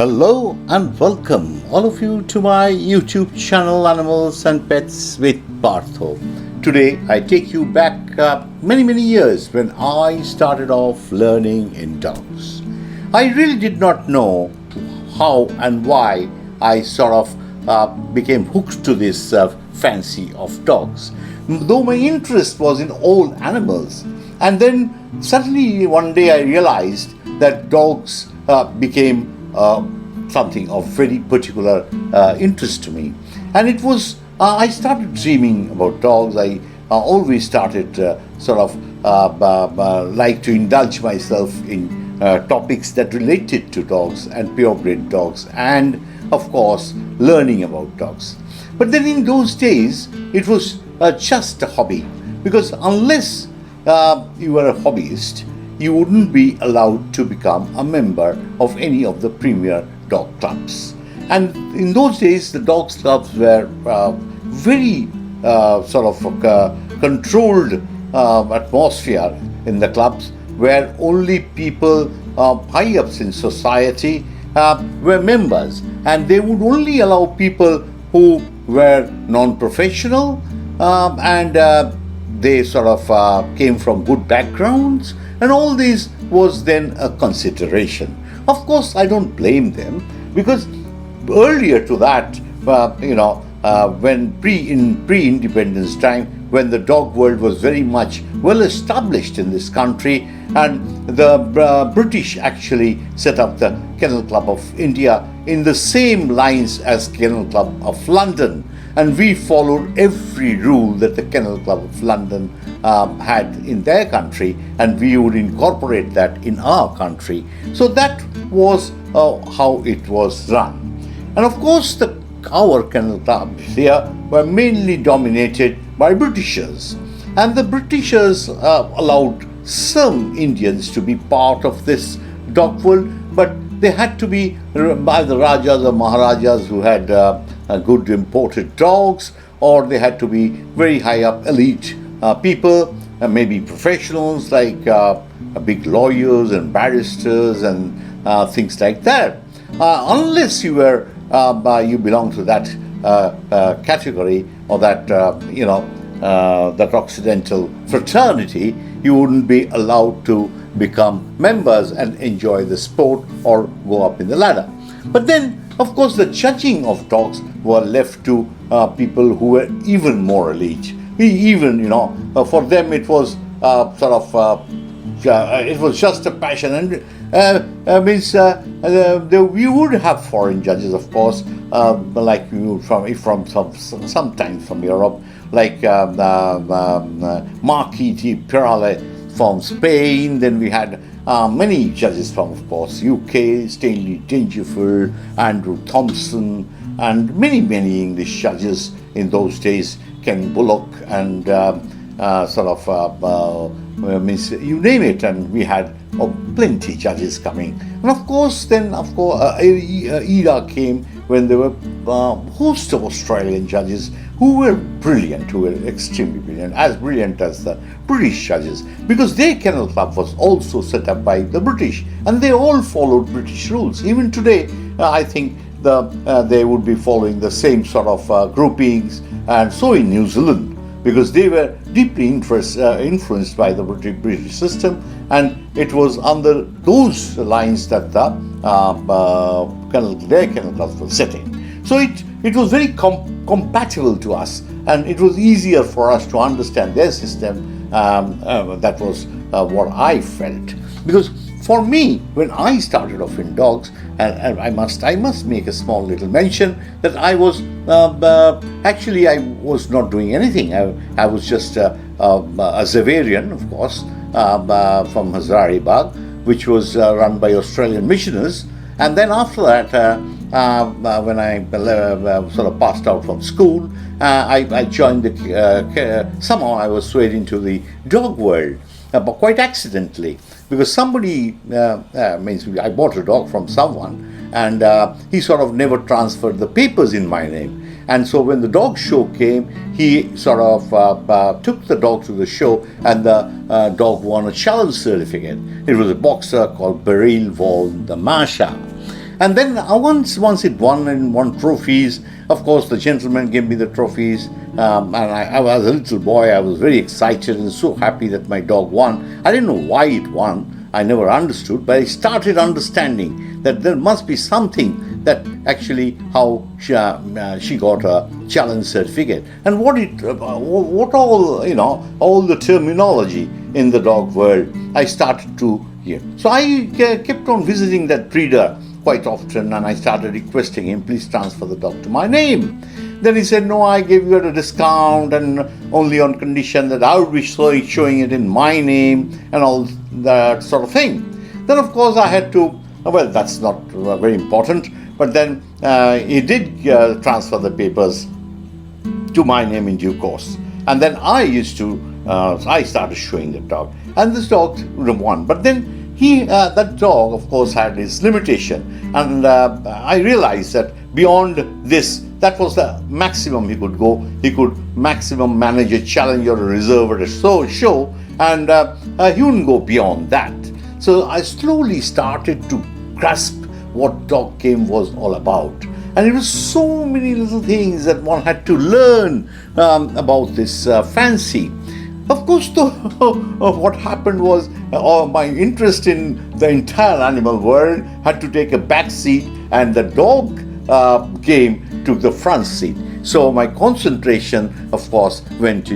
Hello and welcome all of you to my YouTube channel Animals and Pets with Partha. Today I take you back many years when I started off learning in dogs. I really did not know how and why I sort of became hooked to this fancy of dogs, though my interest was in all animals. And then suddenly one day I realized that dogs became something of very particular interest to me. And it was, I started dreaming about dogs. I always started like to indulge myself in topics that related to dogs and purebred dogs and, of course, learning about dogs. But then in those days, it was just a hobby, because unless you were a hobbyist, you wouldn't be allowed to become a member of any of the premier dog clubs. And in those days, the dog clubs were very controlled atmosphere in the clubs, where only people high ups in society were members, and they would only allow people who were non-professional and they came from good backgrounds, and all this was then a consideration. Of course, I don't blame them, because earlier to that, when pre-independence time, when the dog world was very much well established in this country, and the British actually set up the Kennel Club of India in the same lines as Kennel Club of London, and we followed every rule that the Kennel Club of London had in their country, and we would incorporate that in our country. So that was how it was run. And of course, our kennel clubs here were mainly dominated by Britishers, and the Britishers allowed some Indians to be part of this dog world, but they had to be by the Rajas or Maharajas who had good imported dogs, or they had to be very high up elite people, maybe professionals like big lawyers and barristers and things like that. Unless you were you belong to that category, or that that Occidental fraternity, you wouldn't be allowed to become members and enjoy the sport or go up in the ladder. But then, of course, the judging of dogs were left to people who were even more elite. For them it was it was just a passion, and we would have foreign judges, of course, like you from sometimes from Europe, like Marquis de Perale from Spain. Then we had many judges from, of course, UK, Stanley Dangerfield, Andrew Thompson, and many English judges in those days, Ken Bullock, and you name it, and we had plenty judges coming. And of course, era came when there were a host of Australian judges who were brilliant, who were extremely brilliant, as brilliant as the British judges, because their kennel club was also set up by the British, and they all followed British rules. Even today, I think they would be following the same sort of groupings, and so in New Zealand, because they were deeply influenced by the British system, and it was under those lines that their kennel clubs were setting. So it was very compatible to us, and it was easier for us to understand their system. That was what I felt, because for me, when I started off in dogs, and I must make a small little mention that I was actually I was not doing anything. I was just a Zavarian, of course, from Hazaribagh, which was run by Australian missionaries. And then after that, when I passed out from school, I joined somehow I was swayed into the dog world, but quite accidentally, because somebody I bought a dog from someone, and he sort of never transferred the papers in my name. And so when the dog show came, he took the dog to the show, and the dog won a challenge certificate. It was a boxer called Beryl Von the Masha. And then once it won trophies. Of course, the gentleman gave me the trophies, and I was a little boy. I was very excited and so happy that my dog won. I didn't know why it won. I never understood, but I started understanding that there must be something that actually how she got a challenge certificate, and what all the terminology in the dog world I started to hear. So I kept on visiting that breeder quite often, and I started requesting him, please transfer the dog to my name. Then he said, no, I gave you at a discount and only on condition that I would be showing it in my name and all that sort of thing. Then, of course, I had to, well, that's not very important, but then he did transfer the papers to my name in due course. And then I started showing the dog, and this dog won. But then that dog, of course, had his limitation, and I realized that beyond this, that was the maximum he could go. He could maximum manage a challenge or a reserve at a show, and he wouldn't go beyond that. So I slowly started to grasp what dog game was all about. And it was so many little things that one had to learn about this fancy. Of course, what happened was my interest in the entire animal world had to take a back seat, and the dog game took the front seat. So my concentration, of course, went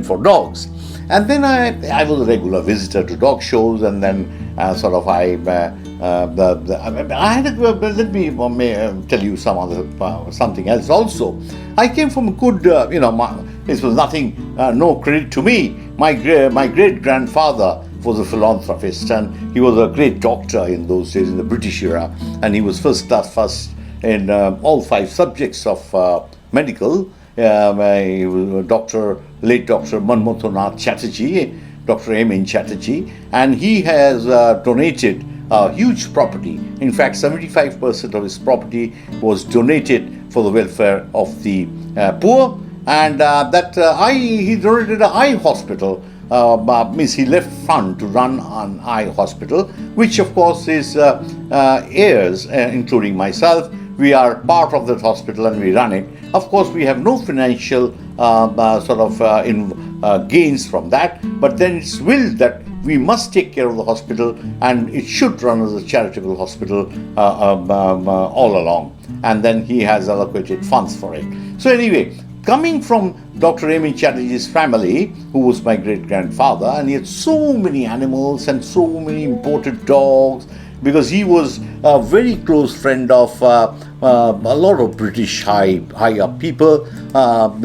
for dogs. And then I was a regular visitor to dog shows, and then let me tell you something else also. I came from a good, this was nothing, no credit to me. My great-grandfather was a philanthropist, and he was a great doctor in those days, in the British era, and he was first in all 5 subjects of medical. He was late Dr. Manmothanath Chatterjee, Dr. M.N. Chatterjee, and he has donated a huge property. In fact, 75% of his property was donated for the welfare of the poor, and he donated an eye hospital. Means he left fund to run an eye hospital, which of course is heirs, including myself. We are part of that hospital and we run it. Of course, we have no financial gains from that, but then it's willed that we must take care of the hospital, and it should run as a charitable hospital all along. And then he has allocated funds for it. So anyway, coming from Dr. M.N. Chatterjee's family, who was my great-grandfather, and he had so many animals and so many imported dogs, because he was a very close friend of a lot of British high-up people,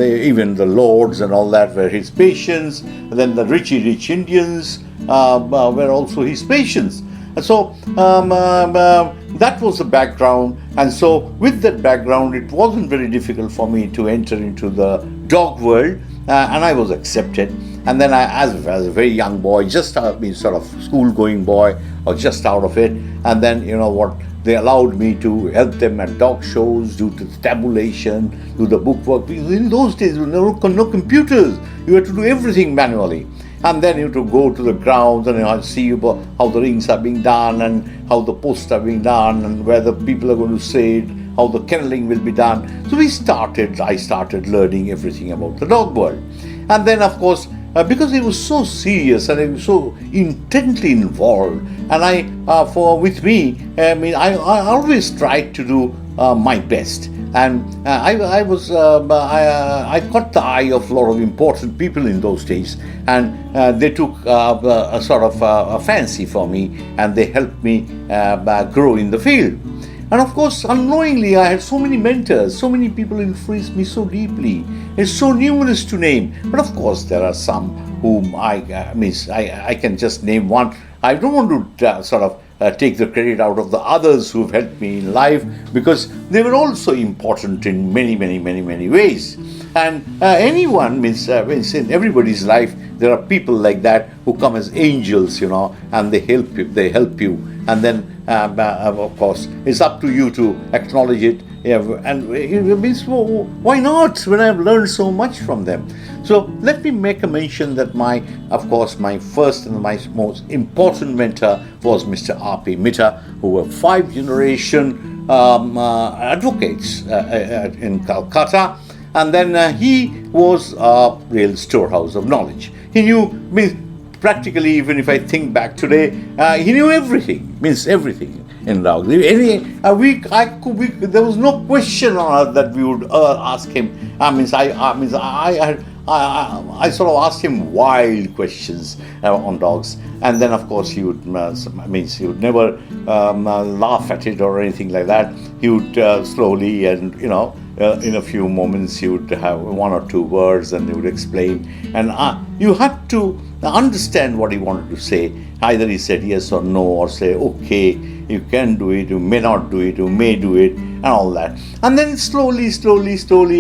even the lords and all that were his patients. And then the rich Indians were also his patients. And so that was the background. And so with that background, it wasn't very difficult for me to enter into the dog world, and I was accepted. And then as a very young boy, just sort of school-going boy, or just out of it, and then they allowed me to help them at dog shows, do the tabulation, do the bookwork. Because in those days, there were no computers. You had to do everything manually. And then you had to go to the grounds and see how the rings are being done, and how the posts are being done, and where the people are going to sit, how the kenneling will be done. So I started learning everything about the dog world. And then, of course, because he was so serious and he was so intently involved, and I always tried to do my best, and I caught the eye of a lot of important people in those days, and they took a sort of a fancy for me, and they helped me grow in the field. And of course, unknowingly, I had so many mentors, so many people influenced me so deeply. It's so numerous to name. But of course, there are some whom I can just name one. I don't want to take the credit out of the others who've helped me in life, because they were also important in many, many, many, many ways. And anyone in everybody's life, there are people like that who come as angels, and they help you. And then, of course, it's up to you to acknowledge it. And it means, well, why not, when I've learned so much from them? So let me make a mention that my first and my most important mentor was Mr. R.P. Mitter, who were 5 generation advocates in Calcutta, and then he was a real storehouse of knowledge. He knew, means practically, even if I think back today, he knew everything, means everything in dogs. There was no question on earth that we would ask him. I sort of asked him wild questions on dogs, and then of course he would he would never laugh at it or anything like that. He would slowly and in a few moments he would have one or two words and he would explain, and you had to understand what he wanted to say. Either he said yes or no, or say okay, you can do it, you may not do it, you may do it, and all that. And then slowly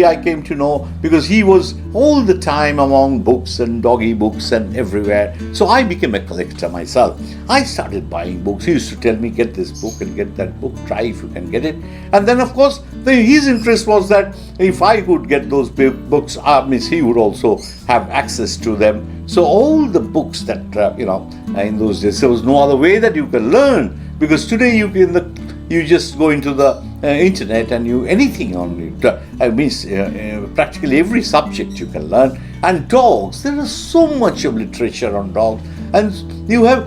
I came to know, because he was all the time among books and doggy books and everywhere. So I became a collector myself. I started buying books. He used to tell me, get this book and get that book, try if you can get it. And then of course his interest was that if I could get those books, he would also have access to them. So all the books that in those days, there was no other way that you can learn, because today you just go into the internet and anything on it. Practically every subject you can learn. And dogs, there is so much of literature on dogs, and you have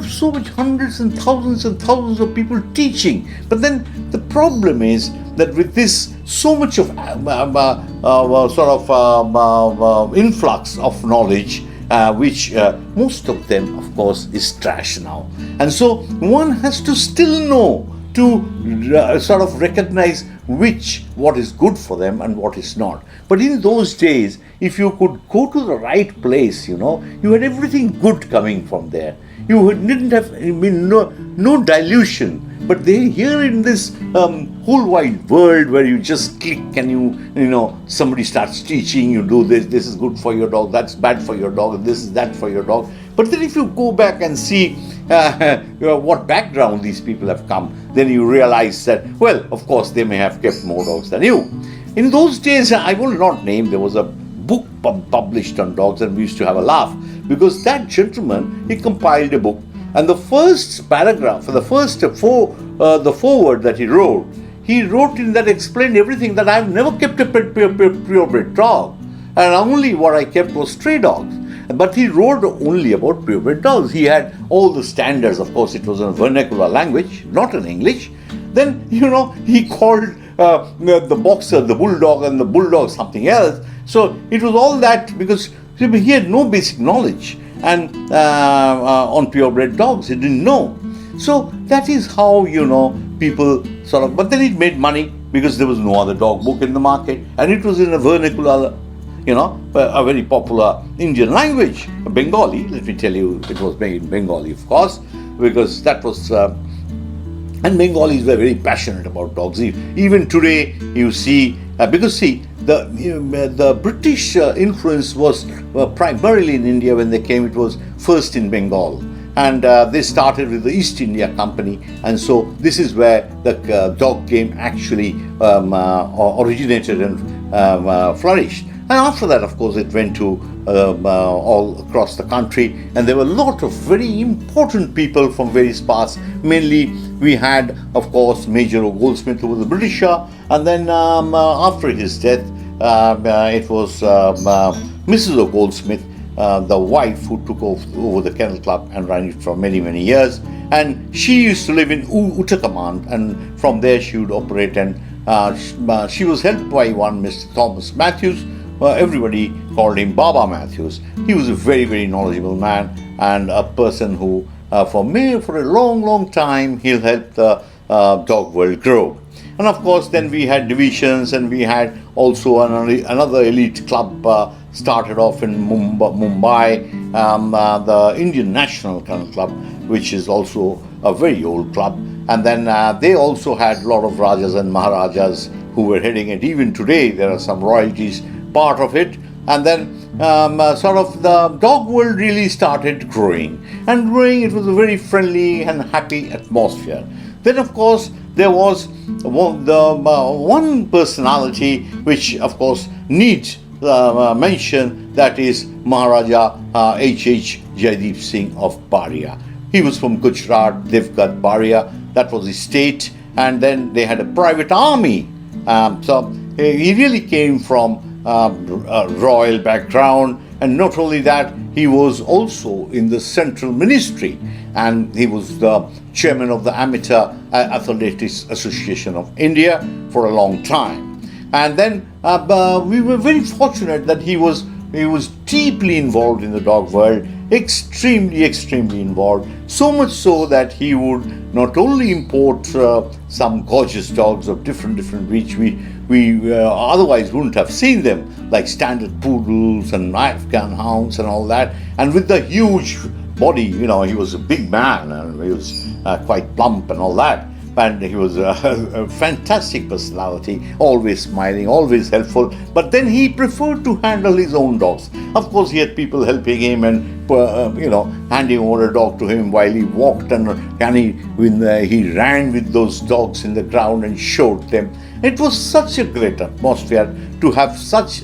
so much, hundreds and thousands of people teaching. But then the problem is that with this so much of influx of knowledge, which most of them, of course, is trash now. And so one has to still know to recognize what is good for them and what is not. But in those days, if you could go to the right place, you had everything good coming from there. You didn't have no dilution. But here in this whole wide world where you just click and somebody starts teaching, you do this is good for your dog, that's bad for your dog, and this is that for your dog. But then if you go back and see what background these people have come, then you realize that, well, of course, they may have kept more dogs than you. In those days, I will not name, there was a book published on dogs, and we used to have a laugh, because that gentleman, he compiled a book. And the first paragraph, the foreword that he wrote in that explained everything, that I've never kept a purebred dog, and only what I kept was stray dogs. But he wrote only about purebred dogs. He had all the standards. Of course, it was in a vernacular language, not in English. Then, he called the boxer the bulldog and the bulldog something else. So it was all that because he had no basic knowledge and on purebred dogs. He didn't know. So that is how, people but then it made money because there was no other dog book in the market, and it was in a vernacular, a very popular Indian language, Bengali. Let me tell you, it was made in Bengali, of course, because that was, and Bengalis were very passionate about dogs. Even today, you see, the British influence was primarily in India when they came. It was first in Bengal. And they started with the East India Company, and so this is where the dog game actually originated and flourished. And after that, of course, it went to all across the country, and there were a lot of very important people from various parts. Mainly, we had, of course, Major Goldsmith, who was a Britisher, and then after his death, it was Mrs. Goldsmith, the wife who took over the Kennel Club and ran it for many, many years. And she used to live in Uttakamand, and from there she would operate. And she was helped by one Mr. Thomas Matthews. Everybody called him Baba Matthews. He was a very, very knowledgeable man, and a person who, for a long, long time, he'll help the dog world grow. And of course, then we had divisions, and we had also another elite club started off in Mumbai, the Indian National Kennel Club, which is also a very old club. And then they also had a lot of Rajas and Maharajas who were heading it. Even today, there are some royalties part of it. And then the dog world really started growing. And growing, it was a very friendly and happy atmosphere. Then, of course, there was one personality which, of course, needs mention, that is Maharaja H.H. Jaideep Singh of Baria. He was from Gujarat, Devgat, Baria. That was his state, and then they had a private army. So he really came from a royal background, and not only that, he was also in the central ministry, and he was the chairman of the Amateur Athletics Association of India for a long time. And then we were very fortunate that he was deeply involved in the dog world, extremely involved, so much so that he would not only import some gorgeous dogs of different breeds we otherwise wouldn't have seen them, like standard poodles and Afghan hounds and all that, and with the huge body, he was a big man, and he was quite plump and all that. And he was a fantastic personality, always smiling, always helpful. But then he preferred to handle his own dogs. Of course, he had people helping him and handing over a dog to him while he walked, and he ran with those dogs in the ground and showed them. It was such a great atmosphere to have such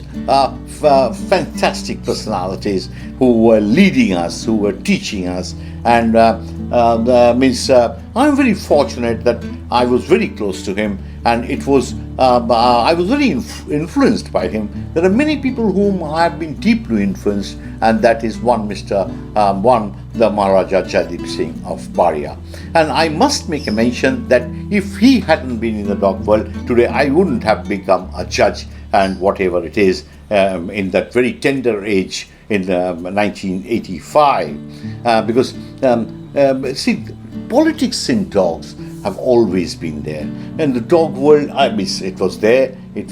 fantastic personalities who were leading us, who were teaching us, and I'm very fortunate that I was very close to him, and I was very influenced by him. There are many people whom I have been deeply influenced, and that is the Maharaja Jaideep Singh of Baria. And I must make a mention that if he hadn't been in the dog world today, I wouldn't have become a judge and whatever it is in that very tender age in 1985, because politics in dogs have always been there, and the dog world, it was there, it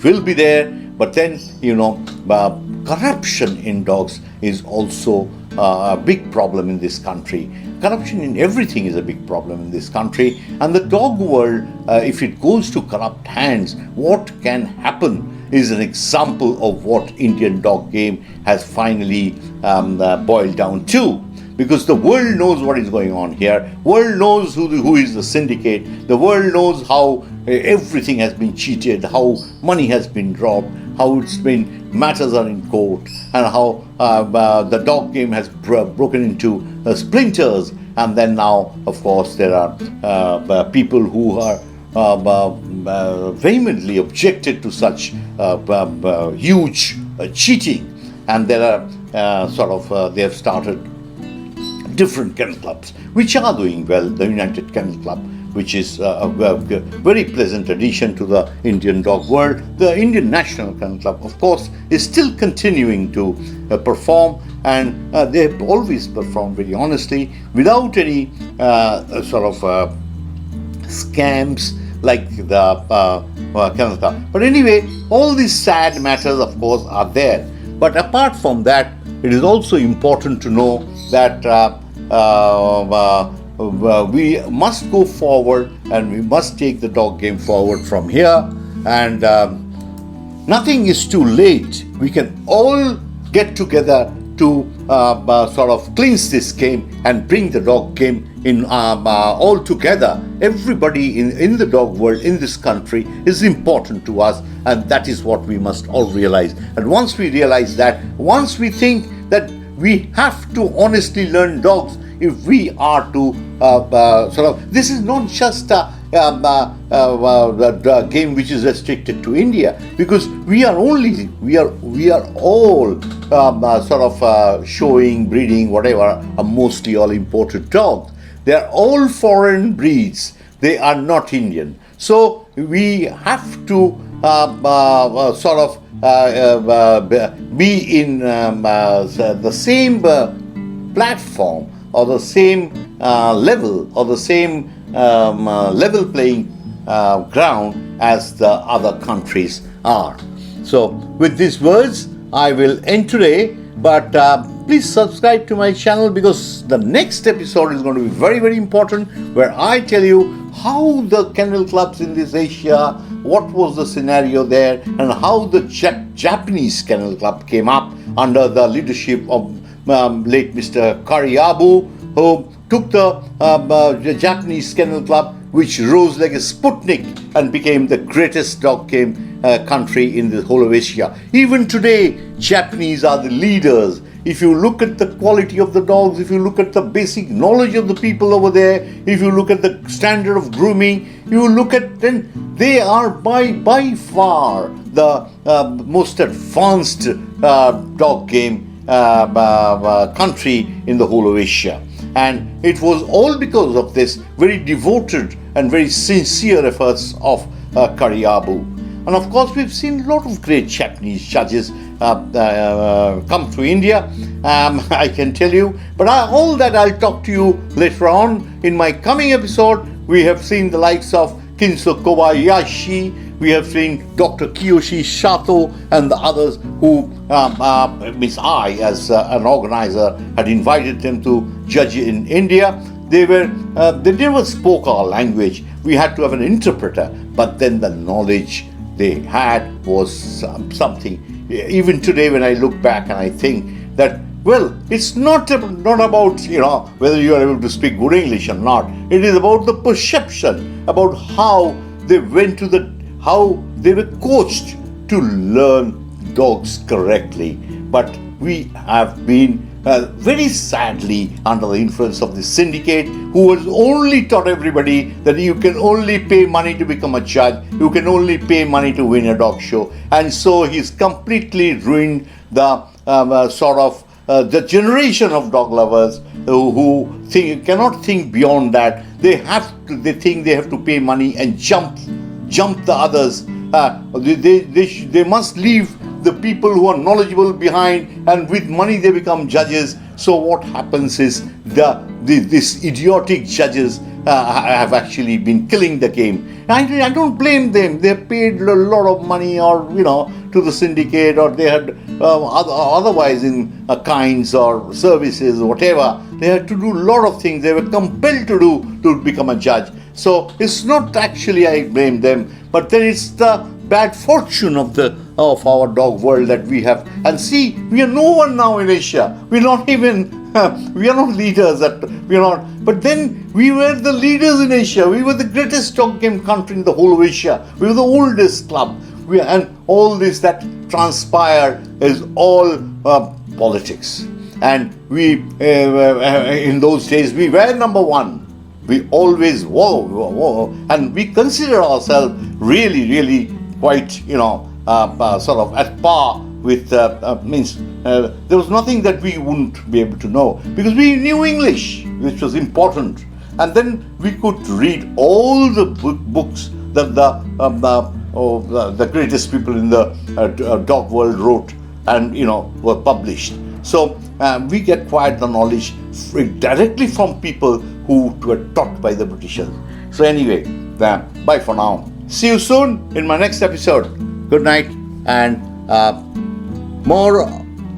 will be there, but then corruption in dogs is also a big problem in this country. Corruption in everything is a big problem in this country, and the dog world, if it goes to corrupt hands, what can happen is an example of what Indian dog game has finally boiled down to. Because the world knows what is going on here. World knows who is the syndicate. The world knows how everything has been cheated, how money has been robbed, how matters are in court, and how the dog game has broken into splinters. And then now, of course, there are people who are vehemently objected to such huge cheating, and there are they have started different kennel clubs which are doing well. The United Kennel Club, which is a very pleasant addition to the Indian dog world. The Indian National Kennel Club, of course, is still continuing to perform, and they have always performed very honestly, without any scams like the Kennel Club. But anyway, all these sad matters, of course, are there. But apart from that, it is also important to know that we must go forward, and we must take the dog game forward from here, and nothing is too late. We can all get together to cleanse this game and bring the dog game in all together. Everybody in the dog world in this country is important to us, and that is what we must all realize. And once we realize that, once we think that we have to honestly learn dogs, if we are to this is not just a game which is restricted to India, because we are all showing, breeding, whatever, are mostly all imported dogs. They are all foreign breeds. They are not Indian. So we have to be in the same platform, or the same level, or the same level playing ground as the other countries are. So with these words, I will end today, but please subscribe to my channel, because the next episode is going to be very, very important, where I tell you how the kennel clubs in this Asia, what was the scenario there, and how the Japanese Kennel Club came up under the leadership of late Mr. Kariabu, who took the Japanese Kennel Club, which rose like a Sputnik and became the greatest dog game country in the whole of Asia. Even today, Japanese are the leaders if you look at the quality of the dogs, if you look at the basic knowledge of the people over there, if you look at the standard of grooming, you look at, then they are by far the most advanced dog game country in the whole of Asia. And it was all because of this very devoted and very sincere efforts of Karyabu. And of course, we've seen a lot of great Japanese judges come to India, I can tell you. But all that I'll talk to you later on in my coming episode. We have seen the likes of Kinso Kobayashi, we have seen Dr. Kiyoshi Sato and the others who, Miss I, as an organizer, had invited them to judge in India. They never spoke our language. We had to have an interpreter, but then the knowledge they had was something. Even today, when I look back and I think that, well, it's not about, whether you are able to speak good English or not. It is about the perception, about how they how they were coached to learn dogs correctly. But we have been very sadly under the influence of the syndicate, who has only taught everybody that you can only pay money to become a judge, you can only pay money to win a dog show. And so he's completely ruined the the generation of dog lovers who cannot think beyond that. They think they have to pay money and jump the others. They must leave the people who are knowledgeable behind, and with money they become judges. So what happens is these idiotic judges have actually been killing the game. I don't blame them. They paid a lot of money, or to the syndicate, or they had otherwise in kinds or services or whatever. They had to do a lot of things. They were compelled to do to become a judge. So it's not actually I blame them, but then it's the bad fortune of our dog world that we have. And see, we are no one now in Asia. We're not even we are not leaders. But then we were the leaders in Asia. We were the greatest dog game country in the whole of Asia. We were the oldest club. And all this that transpired is all politics. And we in those days we were number one. We always were, and we consider ourselves really quite, sort of at par with, there was nothing that we wouldn't be able to know, because we knew English, which was important. And then we could read all the books that the greatest people in the dog world wrote and, were published. So we get quite the knowledge directly from people who were taught by the Britishers. So anyway, bye for now. See you soon in my next episode. Good night, and more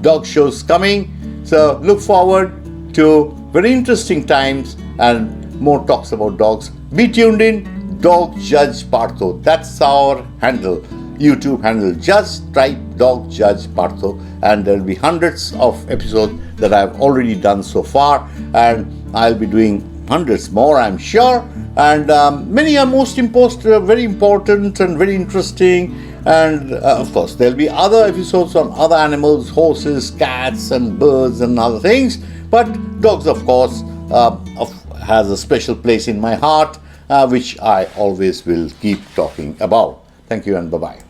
dog shows coming. So look forward to very interesting times and more talks about dogs. Be tuned in. Dog Judge Partha. That's our handle, YouTube handle. Just type Dog Judge Partha, and there'll be hundreds of episodes that I've already done so far, and I'll be doing hundreds more, I'm sure. And many are very important and very interesting. And of course, there'll be other episodes on other animals, horses, cats, and birds, and other things. But dogs, of course, has a special place in my heart, which I always will keep talking about. Thank you, and bye-bye.